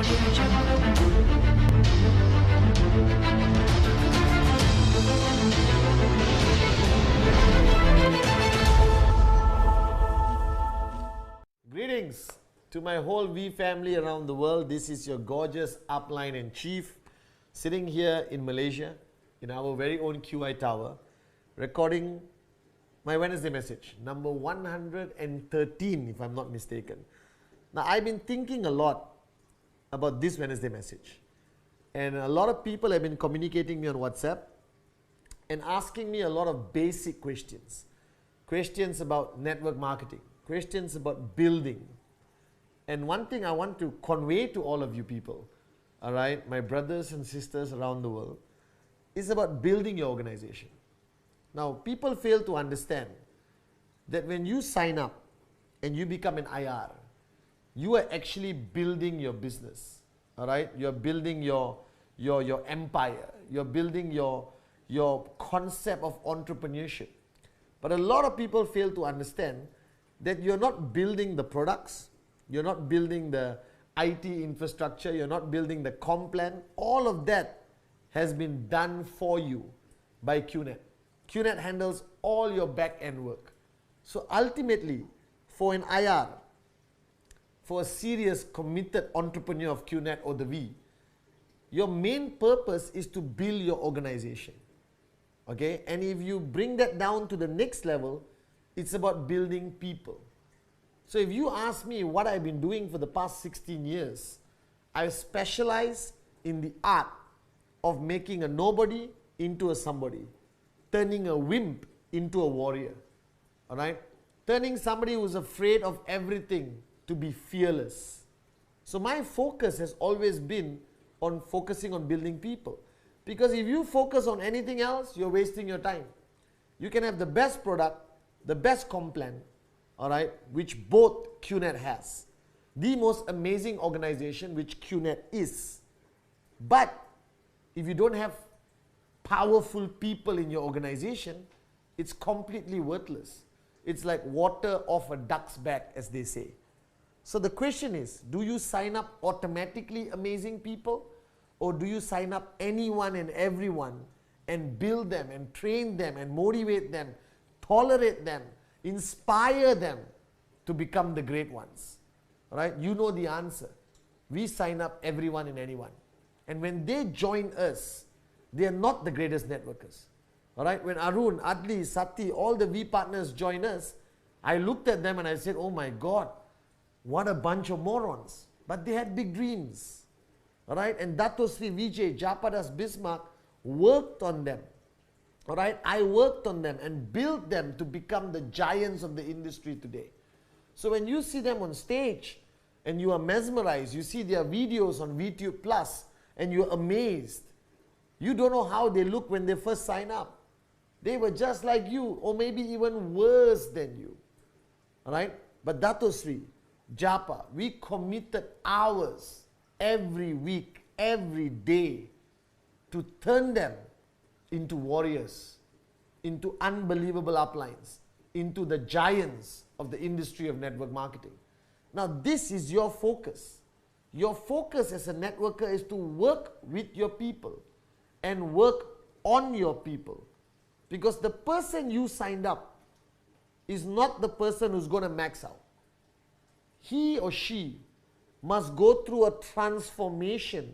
Audio Jungle. Greetings to my whole V family around the world. This is your gorgeous upline and chief sitting here in Malaysia in our very own QI Tower recording my Wednesday message, number 113 if I'm not mistaken. Now I've been thinking a lot about this Wednesday message, and a lot of people have been communicating me on WhatsApp and asking me a lot of basic questions. Questions about network marketing, questions about building. And one thing I want to convey to all of you people, all right, my brothers and sisters around the world, is about building your organization. Now, people fail to understand that when you sign up and you become an IR, you are actually building your business, all right? You're building your empire. You're building your concept of entrepreneurship. But a lot of people fail to understand that you're not building the products, you're not building the IT infrastructure, you're not building the comp plan. All of that has been done for you by QNet. QNet handles all your back-end work. So ultimately, for an IR, for a serious committed entrepreneur of QNet or the V, your main purpose is to build your organization. Okay? And if you bring that down to the next level, it's about building people. So if you ask me what I've been doing for the past 16 years, I've specialized in the art of making a nobody into a somebody, turning a wimp into a warrior, all right? Turning somebody who's afraid of everything to be fearless. So my focus has always been on focusing on building people. Because if you focus on anything else, you're wasting your time. You can have the best product, the best comp plan, all right, which both QNet has. The most amazing organization which QNet is. But if you don't have powerful people in your organization, it's completely worthless. It's like water off a duck's back, as they say. So the question is, do you sign up automatically amazing people, or do you sign up anyone and everyone and build them and train them and motivate them, tolerate them, inspire them to become the great ones? All right? You know the answer. We sign up everyone and anyone. And when they join us, they are not the greatest networkers. All right? When Arun, Adli, Sati, all the V partners join us, I looked at them and I said, oh my God, what a bunch of morons. But they had big dreams. All right? And Dato Sri Vijay, Japadas Bismarck worked on them. All right? I worked on them and built them to become the giants of the industry today. So when you see them on stage and you are mesmerized, you see their videos on VTube Plus and you're amazed. You don't know how they look when they first sign up. They were just like you, or maybe even worse than you. All right? But Dato Sri, Japa, we committed hours every week, every day to turn them into warriors, into unbelievable uplines, into the giants of the industry of network marketing. Now this is your focus. Your focus as a networker is to work with your people and work on your people. Because the person you signed up is not the person who's going to max out. He or she must go through a transformation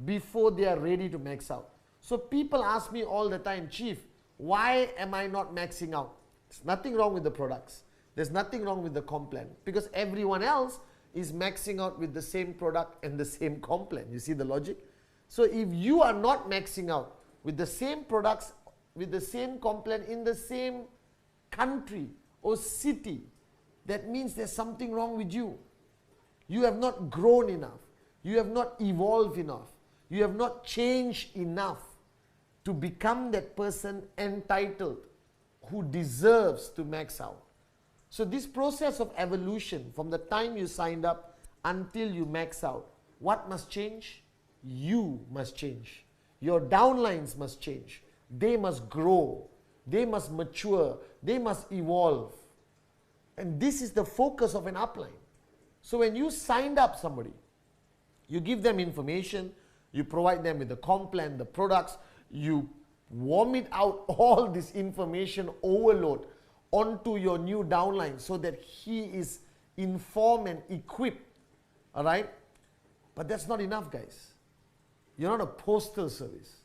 before they are ready to max out. So people ask me all the time, Chief, why am I not maxing out? There's nothing wrong with the products. There's nothing wrong with the comp plan, because everyone else is maxing out with the same product and the same comp plan. You see the logic? So if you are not maxing out with the same products, with the same comp plan in the same country or city, that means there's something wrong with you. You have not grown enough. You have not evolved enough. You have not changed enough to become that person entitled who deserves to max out. So this process of evolution from the time you signed up until you max out, what must change? You must change. Your downlines must change. They must grow. They must mature. They must evolve. And this is the focus of an upline. So when you signed up somebody, You give them information, you provide them with the comp plan, the products, you vomit out all this information overload onto your new downline so that he is informed and equipped. All right? But that's not enough, guys. You're not a postal service.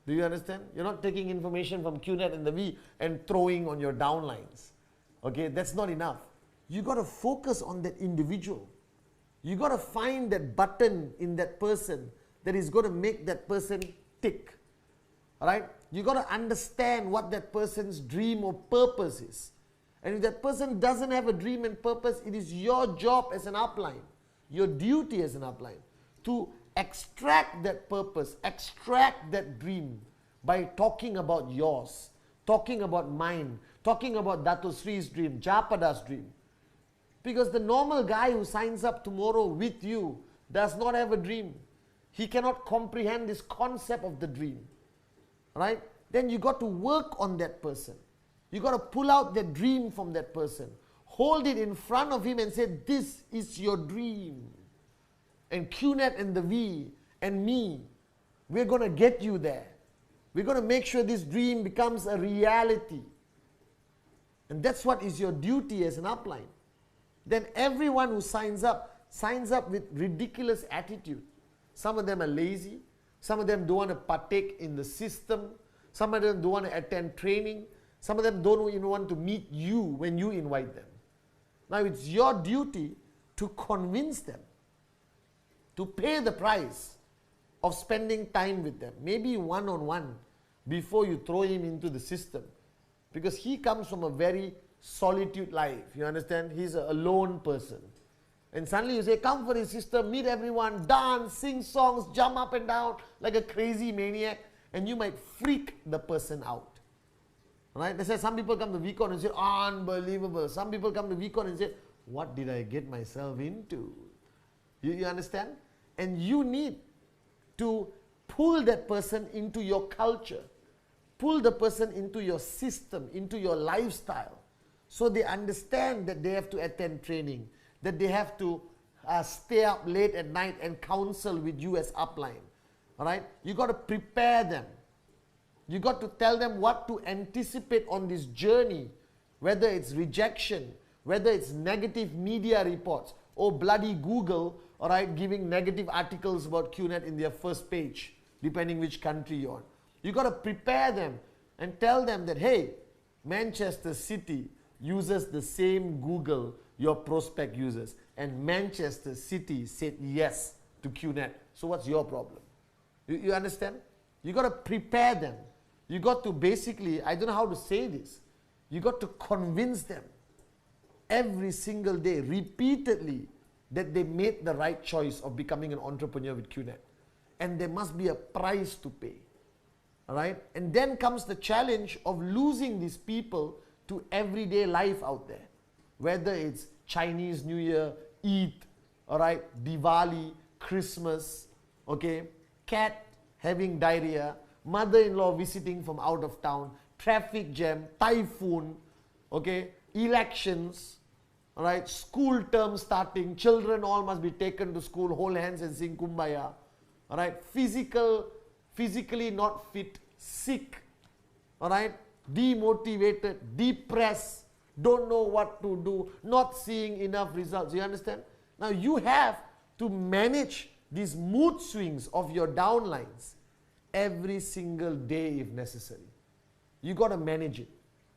Do you understand? You're not taking information from QNet and the V and throwing on your downlines. Okay, that's not enough. You got to focus on that individual. You got to find that button in that person that is going to make that person tick. All right? You got to understand what that person's dream or purpose is. And if that person doesn't have a dream and purpose, it is your job as an upline, your duty as an upline, to extract that purpose, extract that dream by talking about yours, talking about mine, talking about Dato Sri's dream, Japada's dream. Because the normal guy who signs up tomorrow with you does not have a dream. He cannot comprehend this concept of the dream. Right? Then you got to work on that person. You got to pull out the dream from that person. Hold it in front of him and say, this is your dream. And QNet and the V and me, we're going to get you there. We're going to make sure this dream becomes a reality. And that's what is your duty as an upline. Then everyone who signs up with ridiculous attitude. Some of them are lazy. Some of them don't want to partake in the system. Some of them don't want to attend training. Some of them don't even want to meet you when you invite them. Now it's your duty to convince them, to pay the price of spending time with them, maybe one-on-one, before you throw him into the system. Because he comes from a very solitude life, you understand? He's a lone person. And suddenly you say, come for the system, meet everyone, dance, sing songs, jump up and down like a crazy maniac, and you might freak the person out. Right? That's why some people come to VCon and say, unbelievable. Some people come to VCon and say, what did I get myself into? You understand? And you need to pull that person into your culture, pull the person into your system, into your lifestyle, so they understand that they have to attend training, that they have to stay up late at night and counsel with you as upline. All right? You got to prepare them. You got to tell them what to anticipate on this journey, whether it's rejection, whether it's negative media reports, or bloody Google, all right, giving negative articles about QNet in their first page, depending which country you're on. You got to prepare them and tell them that, hey, Manchester City uses the same Google your prospect uses, and Manchester City said yes to QNet. So what's your problem? You understand? You got to prepare them. You got to basically, I don't know how to say this, you got to convince them every single day, repeatedly, that they made the right choice of becoming an entrepreneur with QNet. And there must be a price to pay. All right? And then comes the challenge of losing these people to everyday life out there. Whether it's Chinese New Year, Eid, all right, Diwali, Christmas, okay, cat having diarrhea, mother-in-law visiting from out of town, traffic jam, typhoon, okay, elections, all right, school term starting, children all must be taken to school, hold hands and sing Kumbaya, all right, physically not fit, sick, all right, demotivated, depressed, don't know what to do, not seeing enough results. You understand? Now you have to manage these mood swings of your downlines every single day if necessary. You got to manage it.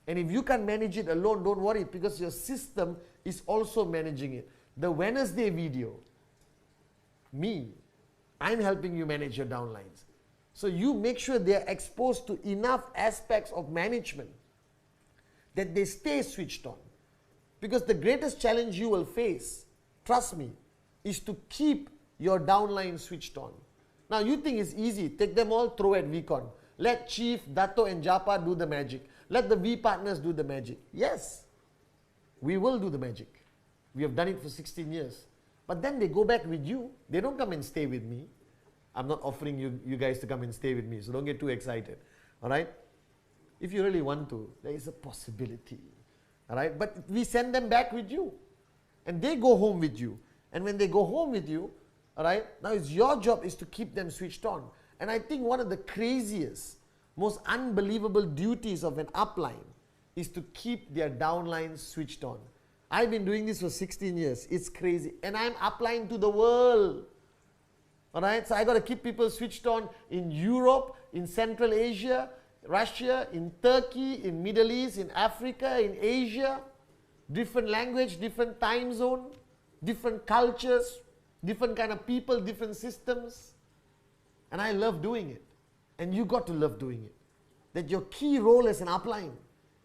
And if you can't manage it alone, don't worry, because your system is also managing it. The Wednesday video, I'm helping you manage your downlines. So you make sure they are exposed to enough aspects of management that they stay switched on. Because the greatest challenge you will face, trust me, is to keep your downline switched on. Now you think it's easy, take them all, throw at VCon. Let Chief, Dato and Japa do the magic. Let the V partners do the magic. Yes, we will do the magic. We have done it for 16 years. But then they go back with you. They don't come and stay with me. I'm not offering you guys to come and stay with me, so don't get too excited. All right? If you really want to, there is a possibility. All right? But we send them back with you. And they go home with you. And when they go home with you, All right? Now it's your job is to keep them switched on. And I think one of the craziest, most unbelievable duties of an upline is to keep their downlines switched on. I've been doing this for 16 years. It's crazy. And I'm upline to the world. All right? So I got to keep people switched on in Europe, in Central Asia, Russia, in Turkey, in Middle East, in Africa, in Asia. Different language, different time zone, different cultures, different kind of people, different systems. And I love doing it. And you got to love doing it. That your key role as an upline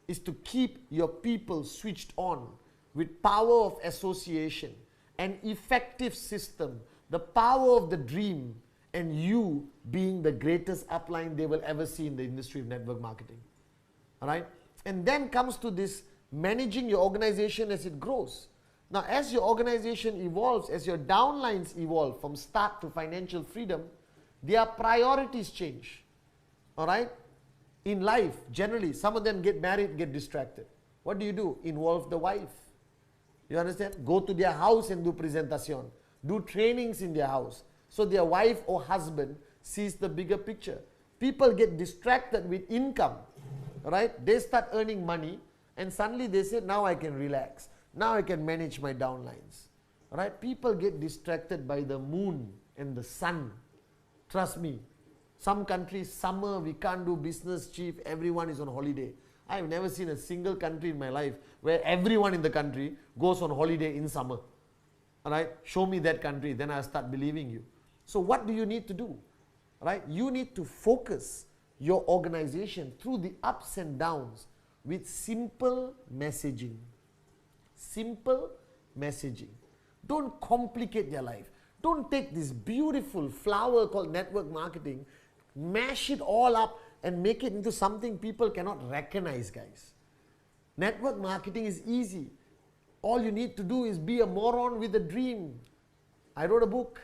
is to keep your people switched on with power of association, an effective system, the power of the dream, and you being the greatest upline they will ever see in the industry of network marketing. All right? And then comes to this managing your organization as it grows. Now, as your organization evolves, as your downlines evolve from start to financial freedom, their priorities change. All right? In life, generally, some of them get married, get distracted. What do? Involve the wife. You understand? Go to their house and do presentation. Do trainings in their house. So their wife or husband sees the bigger picture. People get distracted with income. All right? They start earning money and suddenly they say, now I can relax. Now I can manage my downlines. All right? People get distracted by the moon and the sun. Trust me. Some countries, summer, we can't do business, chief, everyone is on holiday. I have never seen a single country in my life where everyone in the country goes on holiday in summer. All right? Show me that country, then I'll start believing you. So what do you need to do? All right? You need to focus your organization through the ups and downs with simple messaging. Simple messaging. Don't complicate their life. Don't take this beautiful flower called network marketing, mash it all up and make it into something people cannot recognize, guys. Network marketing is easy. All you need to do is be a moron with a dream. I wrote a book.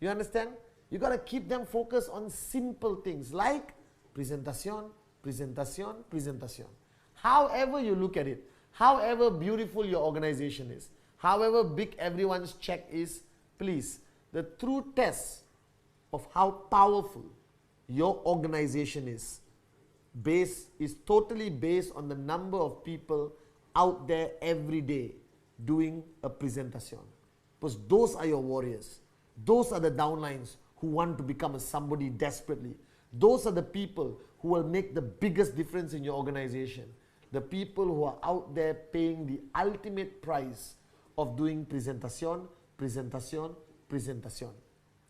You understand? You got to keep them focused on simple things like presentation, presentation, presentation. However you look at it, however beautiful your organization is, however big everyone's check is, please, the true test of how powerful your organization is totally based on the number of people out there every day doing a presentation. Because those are your warriors. Those are the downlines who want to become a somebody desperately. Those are the people who will make the biggest difference in your organization. The people who are out there paying the ultimate price of doing presentation, presentation, presentation.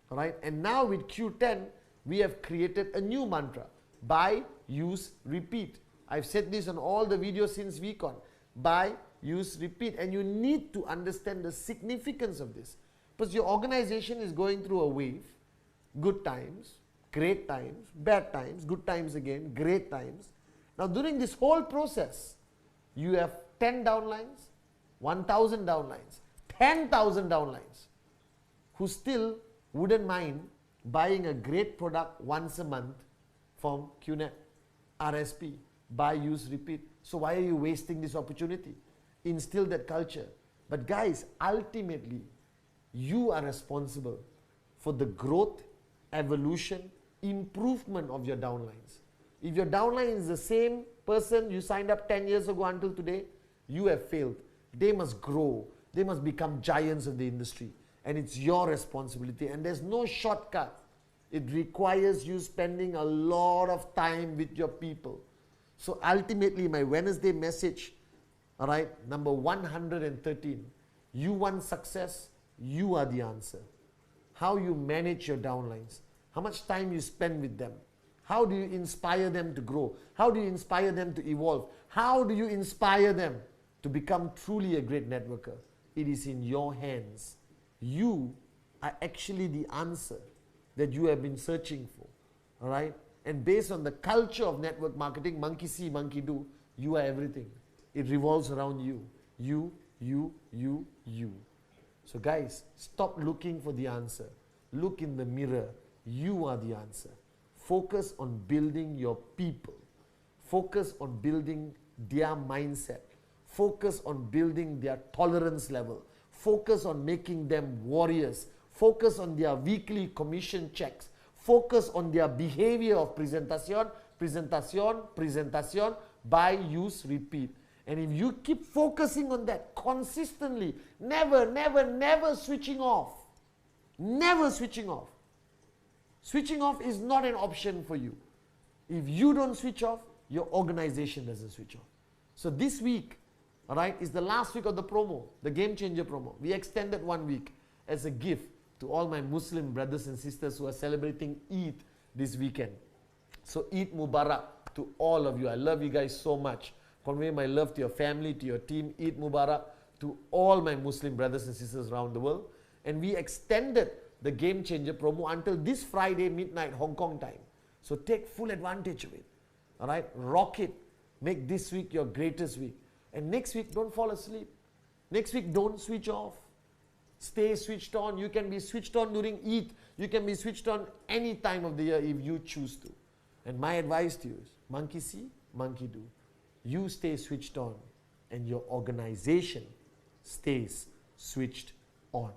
All right? And now with Q10, we have created a new mantra. Buy, use, repeat. I've said this on all the videos since VCon. Buy, use, repeat. And you need to understand the significance of this. Because your organization is going through a wave. Good times, great times, bad times, good times again, great times. Now during this whole process, you have 10 downlines, 1,000 downlines, 10,000 downlines who still wouldn't mind buying a great product once a month from QNet, RSP, buy, use, repeat. So why are you wasting this opportunity? Instill that culture. But guys, ultimately, you are responsible for the growth, evolution, improvement of your downlines. If your downline is the same person you signed up 10 years ago until today, you have failed. They must grow. They must become giants of the industry. And it's your responsibility. And there's no shortcut. It requires you spending a lot of time with your people. So ultimately, my Wednesday message, all right, number 113, you want success, you are the answer. How you manage your downlines, how much time you spend with them, how do you inspire them to grow, how do you inspire them to evolve, how do you inspire them to become truly a great networker? It is in your hands. You are actually the answer that you have been searching for, all right? And based on the culture of network marketing, monkey see, monkey do, you are everything. It revolves around you. You. So guys, stop looking for the answer. Look in the mirror. You are the answer. Focus on building your people. Focus on building their mindset. Focus on building their tolerance level. Focus on making them warriors. focus on their weekly commission checks, focus on their behavior of presentation, buy, use, repeat. And if you keep focusing on that consistently, never switching off. Never switching off. Switching off is not an option for you. If you don't switch off, your organization doesn't switch off. So this week, all right, is the last week of the promo, the Game Changer promo. We extended 1 week as a gift to all my Muslim brothers and sisters who are celebrating Eid this weekend. So Eid Mubarak to all of you. I love you guys so much. Convey my love to your family, to your team. Eid Mubarak to all my Muslim brothers and sisters around the world. And we extended the Game Changer promo until this Friday midnight Hong Kong time. So take full advantage of it. All right, rock it. Make this week your greatest week. And next week, don't fall asleep. Next week, don't switch off. Stay switched on. You can be switched on during Eid. You can be switched on any time of the year if you choose to. And my advice to you is, monkey see, monkey do. You stay switched on and your organization stays switched on.